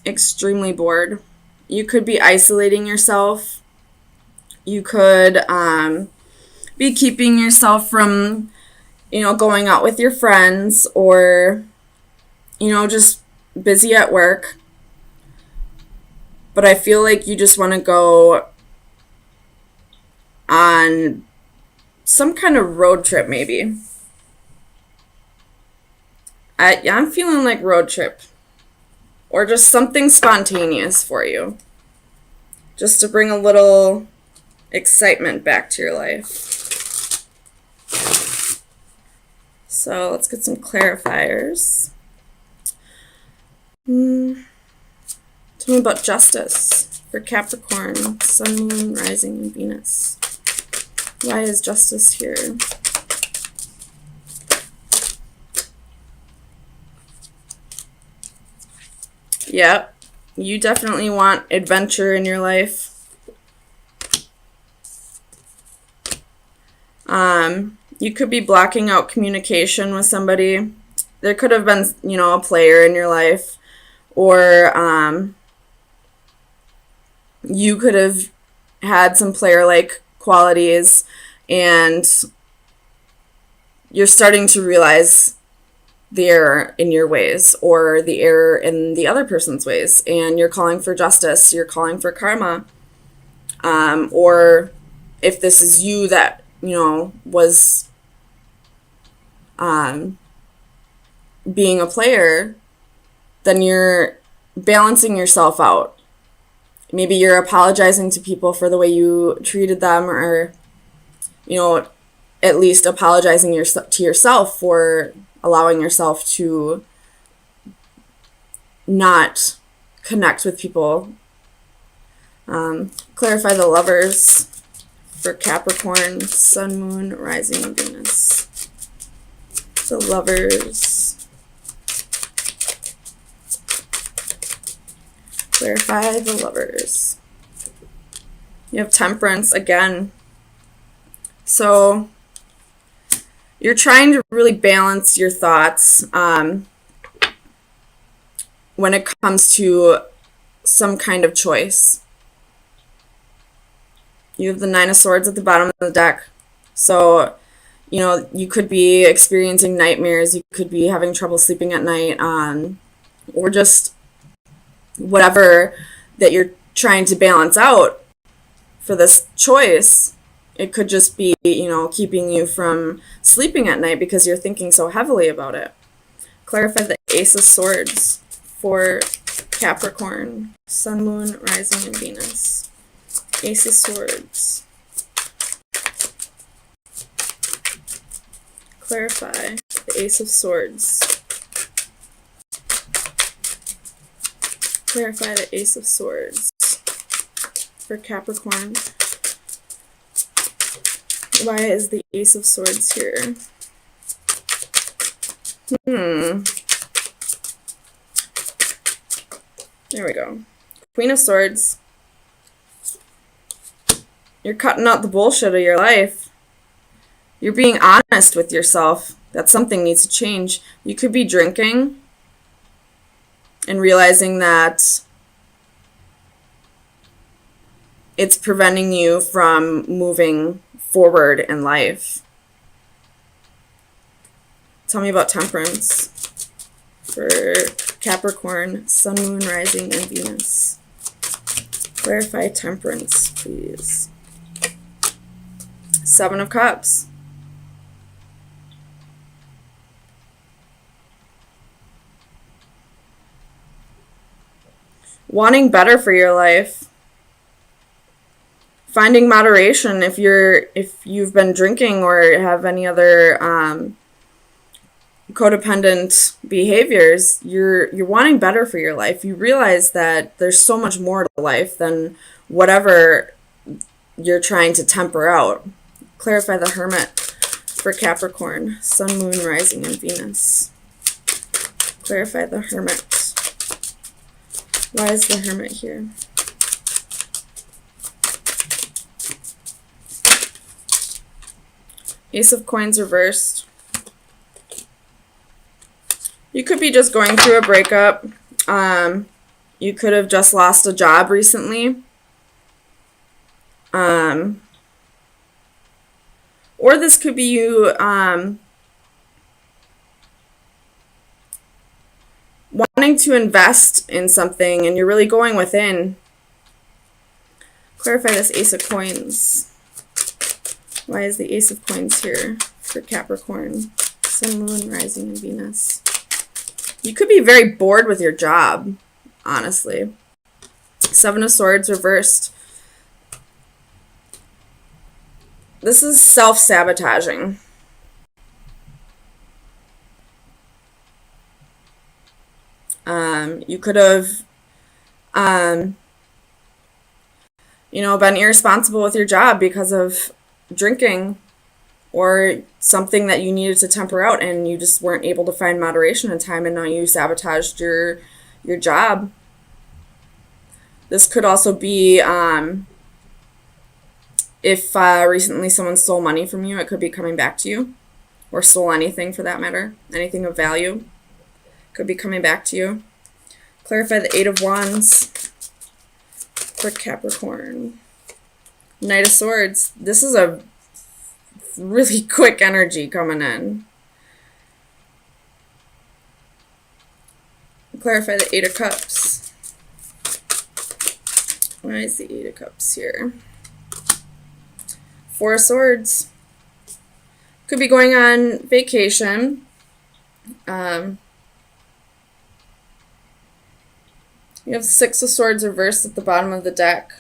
extremely bored. You could be isolating yourself. You could be keeping yourself from, going out with your friends, or, just busy at work. But I feel like you just want to go on some kind of road trip, maybe. I'm feeling like road trip. Or just something spontaneous for you. Just to bring a little excitement back to your life. So let's get some clarifiers. Tell me about justice for Capricorn, Sun, Moon, Rising, and Venus. Why is justice here? Yep, you definitely want adventure in your life. You could be blocking out communication with somebody. There could have been, a player in your life, or you could have had some player-like qualities, and you're starting to realize the error in your ways, or the error in the other person's ways, and you're calling for justice, you're calling for karma. Or if this is you that, was being a player, then you're balancing yourself out. Maybe you're apologizing to people for the way you treated them, or, at least apologizing to yourself for allowing yourself to not connect with people. Clarify the Lovers for Capricorn, Sun, Moon, Rising, and Venus. The Lovers. Clarify the Lovers. You have Temperance again. So you're trying to really balance your thoughts when it comes to some kind of choice. You have the Nine of Swords at the bottom of the deck. So, you could be experiencing nightmares. You could be having trouble sleeping at night, or just whatever that you're trying to balance out for this choice. It could just be, keeping you from sleeping at night because you're thinking so heavily about it. Clarify the Ace of Swords for Capricorn, Sun, Moon, Rising, and Venus. Ace of Swords. Clarify the Ace of Swords. Clarify the Ace of Swords for Capricorn. Why is the Ace of Swords here? There we go. Queen of Swords. You're cutting out the bullshit of your life. You're being honest with yourself that something needs to change. You could be drinking and realizing that it's preventing you from moving forward in life. Tell me about Temperance for Capricorn, Sun, Moon, Rising, and Venus. Clarify Temperance, please. Seven of Cups. Wanting better for your life. Finding moderation if you've been drinking or have any other codependent behaviors. You're wanting better for your life. You realize that there's so much more to life than whatever you're trying to temper out. Clarify the Hermit for Capricorn, Sun, Moon, Rising, and Venus. Clarify the Hermit. Why is the Hermit here? Ace of Coins reversed. You could be just going through a breakup. You could have just lost a job recently. Or this could be you wanting to invest in something and you're really going within. Clarify this Ace of Coins. Why is the Ace of Coins here for Capricorn? Sun, Moon, Rising, and Venus. You could be very bored with your job, honestly. Seven of Swords reversed. This is self-sabotaging. You could have, been irresponsible with your job because of drinking or something that you needed to temper out and you just weren't able to find moderation in time and now you sabotaged your job. This could also be if recently someone stole money from you, it could be coming back to you, or stole anything for that matter. Anything of value could be coming back to you. Clarify the Eight of Wands for Capricorn. Knight of Swords. This is a really quick energy coming in. Clarify the Eight of Cups. Why is the Eight of Cups here? Four of Swords. Could be going on vacation. You have Six of Swords reversed at the bottom of the deck.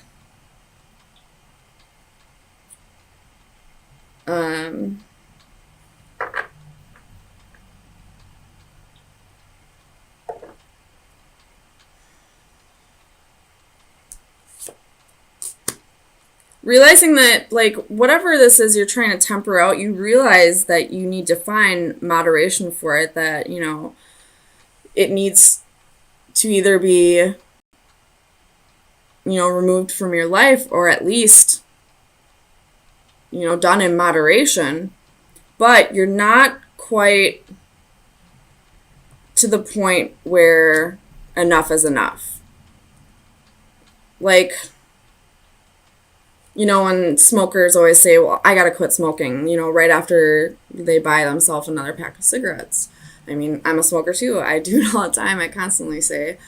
Realizing that, like, whatever this is you're trying to temper out, you realize that you need to find moderation for it, that, it needs to either be, removed from your life or at least, done in moderation. But you're not quite to the point where enough is enough. Like, when smokers always say, well, I gotta quit smoking, right after they buy themselves another pack of cigarettes. I mean, I'm a smoker too. I do it all the time. I constantly say,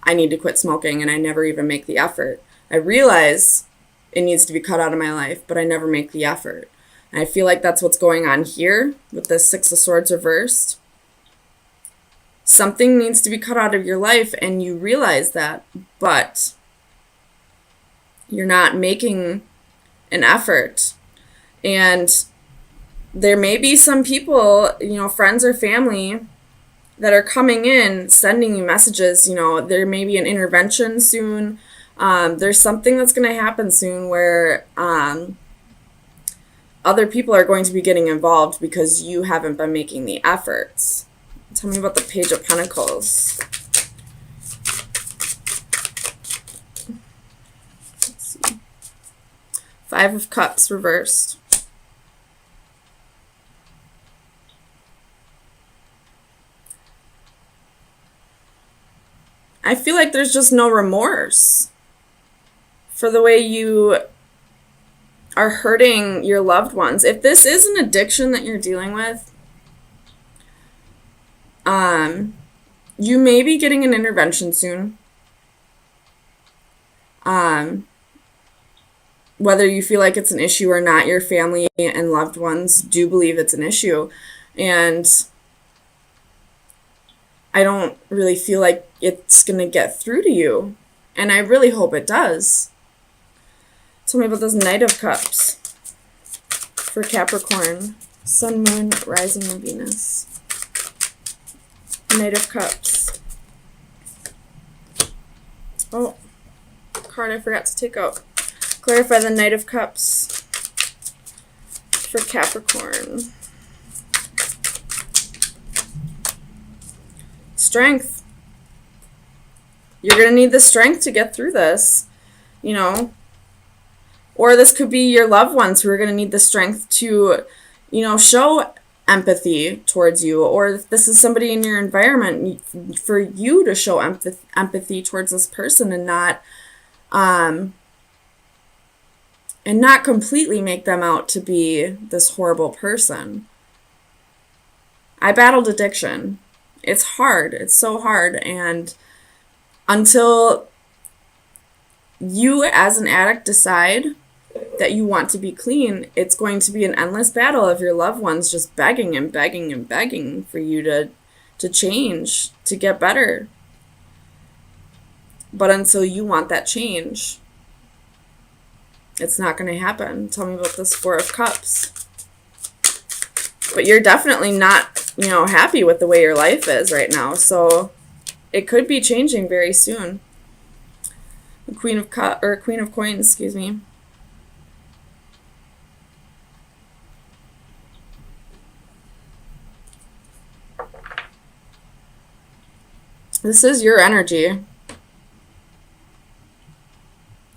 I need to quit smoking, and I never even make the effort. I realize it needs to be cut out of my life, but I never make the effort. And I feel like that's what's going on here with the Six of Swords reversed. Something needs to be cut out of your life, and you realize that, but you're not making an effort. And there may be some people, friends or family that are coming in, sending you messages. There may be an intervention soon. There's something that's going to happen soon where other people are going to be getting involved because you haven't been making the efforts. Tell me about the Page of Pentacles. Let's see. Five of Cups reversed. I feel like there's just no remorse for the way you are hurting your loved ones. If this is an addiction that you're dealing with, you may be getting an intervention soon. Whether you feel like it's an issue or not, your family and loved ones do believe it's an issue. And I don't really feel like it's going to get through to you. And I really hope it does. Tell me about this Knight of Cups for Capricorn. Sun, Moon, Rising, and Venus. Knight of Cups. Oh, card I forgot to take out. Clarify the Knight of Cups for Capricorn. Strength. You're going to need the strength to get through this, Or this could be your loved ones who are going to need the strength to, show empathy towards you, or if this is somebody in your environment, for you to show empathy towards this person and not completely make them out to be this horrible person. I battled addiction. It's hard. It's so hard. And until you as an addict decide that you want to be clean, it's going to be an endless battle of your loved ones just begging and begging and begging for you to change, to get better. But until you want that change, it's not going to happen. Tell me about this Four of Cups. But you're definitely not, happy with the way your life is right now. So it could be changing very soon. The Queen of Coins, excuse me. This is your energy.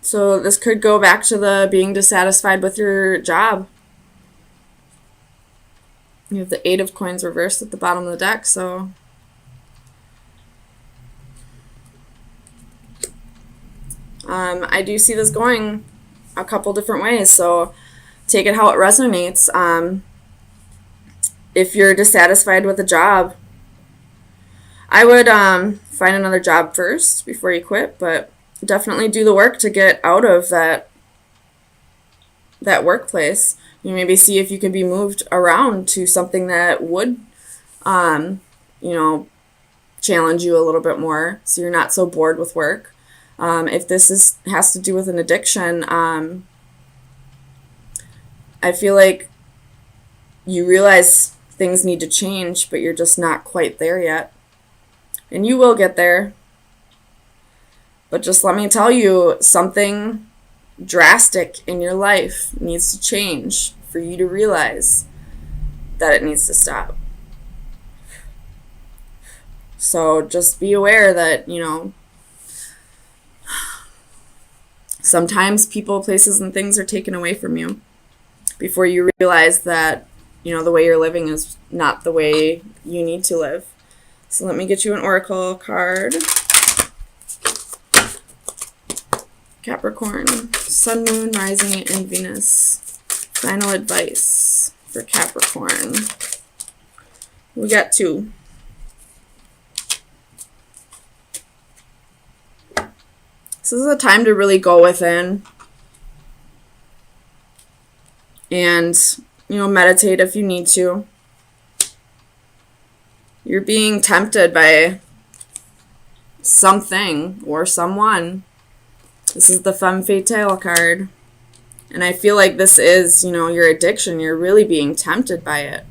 So this could go back to the being dissatisfied with your job. You have the Eight of Coins reversed at the bottom of the deck, so I do see this going a couple different ways, so take it how it resonates. If you're dissatisfied with a job, I would find another job first before you quit, but definitely do the work to get out of that workplace. You maybe see if you can be moved around to something that would, challenge you a little bit more, so you're not so bored with work. If this has to do with an addiction, I feel like you realize things need to change, but you're just not quite there yet. And you will get there. But just let me tell you, something drastic in your life needs to change for you to realize that it needs to stop. So just be aware that, sometimes people, places, and things are taken away from you before you realize that, the way you're living is not the way you need to live. So let me get you an oracle card. Capricorn, Sun, Moon, Rising, and Venus. Final advice for Capricorn. We got 2. This is a time to really go within and, meditate if you need to. You're being tempted by something or someone. This is the Femme Fatale card. And I feel like this is, your addiction. You're really being tempted by it.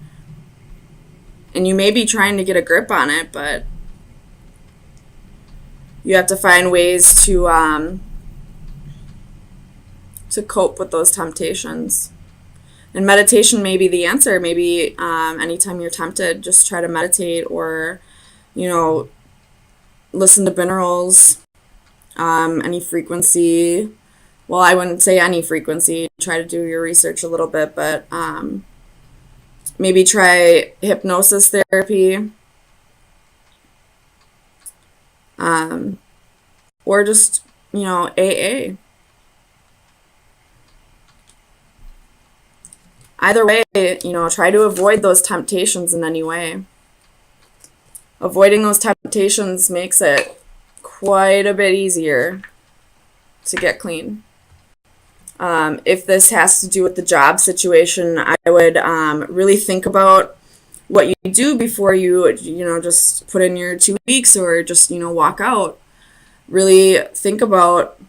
And you may be trying to get a grip on it, but you have to find ways to cope with those temptations. And meditation may be the answer. Maybe anytime you're tempted, just try to meditate or, listen to binaurals, any frequency. Well, I wouldn't say any frequency. Try to do your research a little bit, but maybe try hypnosis therapy. Or just, AA. Either way, try to avoid those temptations in any way. Avoiding those temptations makes it quite a bit easier to get clean. If this has to do with the job situation, I would really think about what you do before you, just put in your 2 weeks or just, walk out. Really think about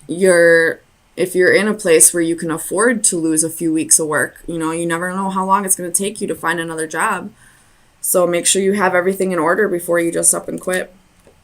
if you're in a place where you can afford to lose a few weeks of work. You never know how long it's going to take you to find another job. So make sure you have everything in order before you just up and quit.